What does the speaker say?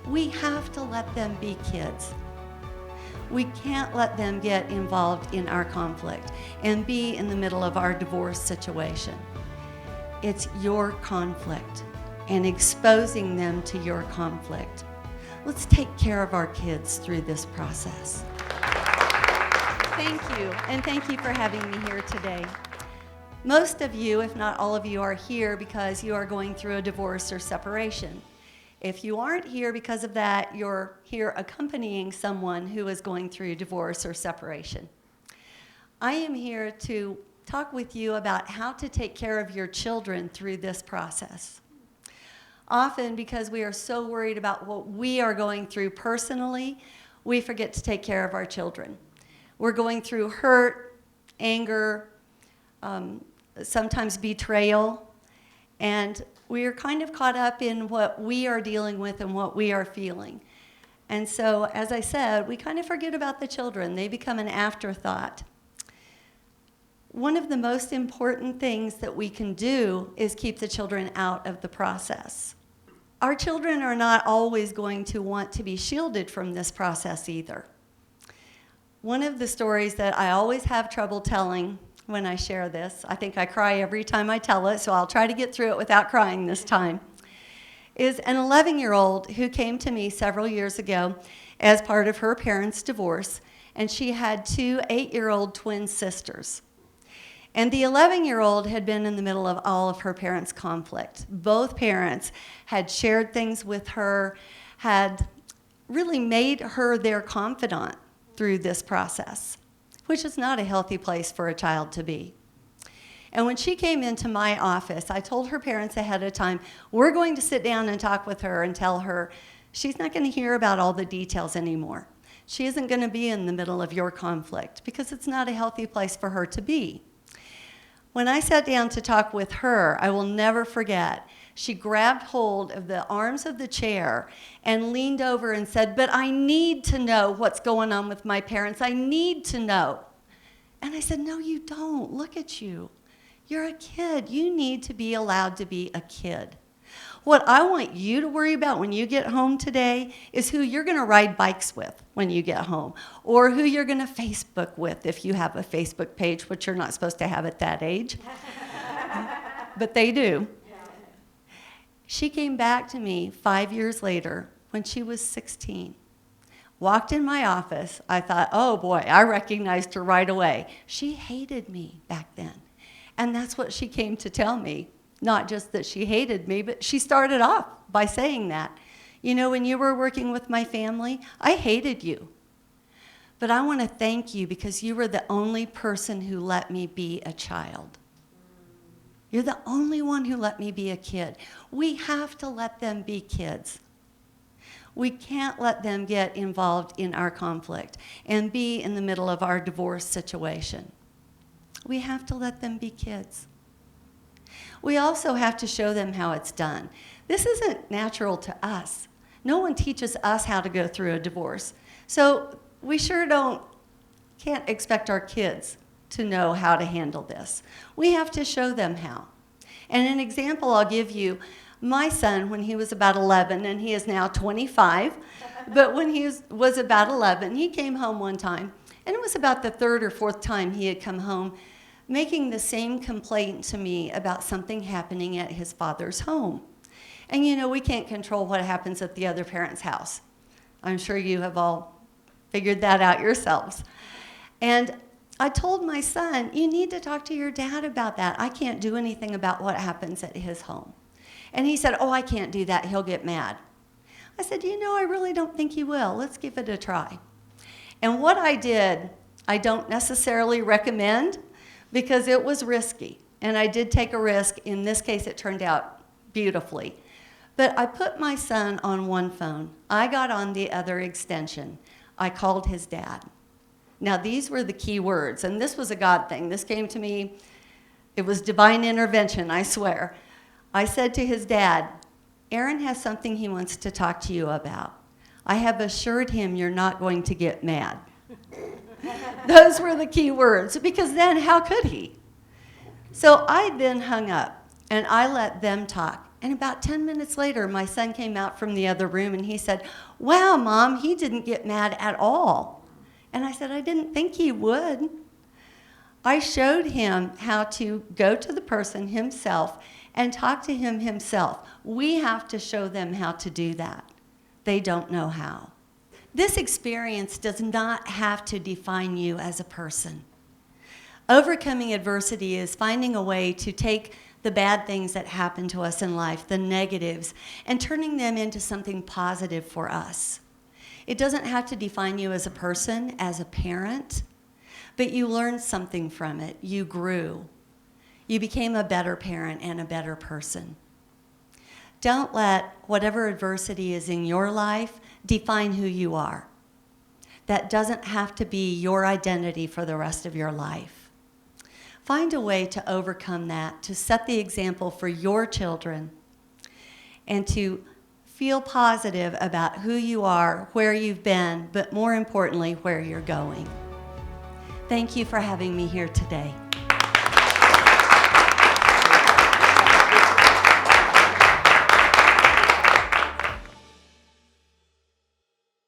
We have to let them be kids. We can't let them get involved in our conflict and be in the middle of our divorce situation. It's your conflict and exposing them to your conflict. Let's take care of our kids through this process. Thank you, and thank you for having me here today. Most of you, if not all of you, are here because you are going through a divorce or separation. If you aren't here because of that, you're here accompanying someone who is going through divorce or separation. I am here to talk with you about how to take care of your children through this process. Often, because we are so worried about what we are going through personally, we forget to take care of our children. We're going through hurt, anger, sometimes betrayal, and we are kind of caught up in what we are dealing with and what we are feeling. And so, as I said, we kind of forget about the children. They become an afterthought. One of the most important things that we can do is keep the children out of the process. Our children are not always going to want to be shielded from this process either. One of the stories that I always have trouble telling when I share this, I think I cry every time I tell it, so I'll try to get through it without crying this time, is an 11-year-old who came to me several years ago as part of her parents' divorce, and she had 2 8-year-old twin sisters. And the 11-year-old had been in the middle of all of her parents' conflict. Both parents had shared things with her, had really made her their confidant through this process, which is not a healthy place for a child to be. And when she came into my office, I told her parents ahead of time, we're going to sit down and talk with her and tell her she's not going to hear about all the details anymore. She isn't going to be in the middle of your conflict because it's not a healthy place for her to be. When I sat down to talk with her, I will never forget, she grabbed hold of the arms of the chair and leaned over and said, but I need to know what's going on with my parents. I need to know. And I said, no, you don't. Look at you. You're a kid. You need to be allowed to be a kid. What I want you to worry about when you get home today is who you're going to ride bikes with when you get home, or who you're going to Facebook with if you have a Facebook page, which you're not supposed to have at that age. But they do. She came back to me 5 years later when she was 16. Walked in my office. I thought, oh boy, I recognized her right away. She hated me back then. And that's what she came to tell me. Not just that she hated me, but she started off by saying that. You know, when you were working with my family, I hated you. But I want to thank you because you were the only person who let me be a child. You're the only one who let me be a kid. We have to let them be kids. We can't let them get involved in our conflict and be in the middle of our divorce situation. We have to let them be kids. We also have to show them how it's done. This isn't natural to us. No one teaches us how to go through a divorce. So we sure can't expect our kids to know how to handle this. We have to show them how. And an example I'll give you, my son, when he was about 11, and he is now 25, but when he was about 11, he came home one time, and it was about the 3rd or 4th time he had come home, making the same complaint to me about something happening at his father's home. And you know, we can't control what happens at the other parent's house. I'm sure you have all figured that out yourselves. And I told my son, you need to talk to your dad about that. I can't do anything about what happens at his home. And he said, oh, I can't do that. He'll get mad. I said, you know, I really don't think he will. Let's give it a try. And what I did, I don't necessarily recommend because it was risky. And I did take a risk. In this case, it turned out beautifully. But I put my son on one phone. I got on the other extension. I called his dad. Now, these were the key words, and this was a God thing. This came to me, it was divine intervention, I swear. I said to his dad, Aaron has something he wants to talk to you about. I have assured him you're not going to get mad. Those were the key words, because then how could he? So I then hung up, and I let them talk. And about 10 minutes later, my son came out from the other room and he said, "Wow, Mom, he didn't get mad at all." And I said, "I didn't think he would." I showed him how to go to the person himself and talk to him himself. We have to show them how to do that. They don't know how. This experience does not have to define you as a person. Overcoming adversity is finding a way to take the bad things that happen to us in life, the negatives, and turning them into something positive for us. It doesn't have to define you as a person, as a parent, but you learned something from it. You grew. You became a better parent and a better person. Don't let whatever adversity is in your life define who you are. That doesn't have to be your identity for the rest of your life. Find a way to overcome that, to set the example for your children, and to feel positive about who you are, where you've been, but more importantly, where you're going. Thank you for having me here today.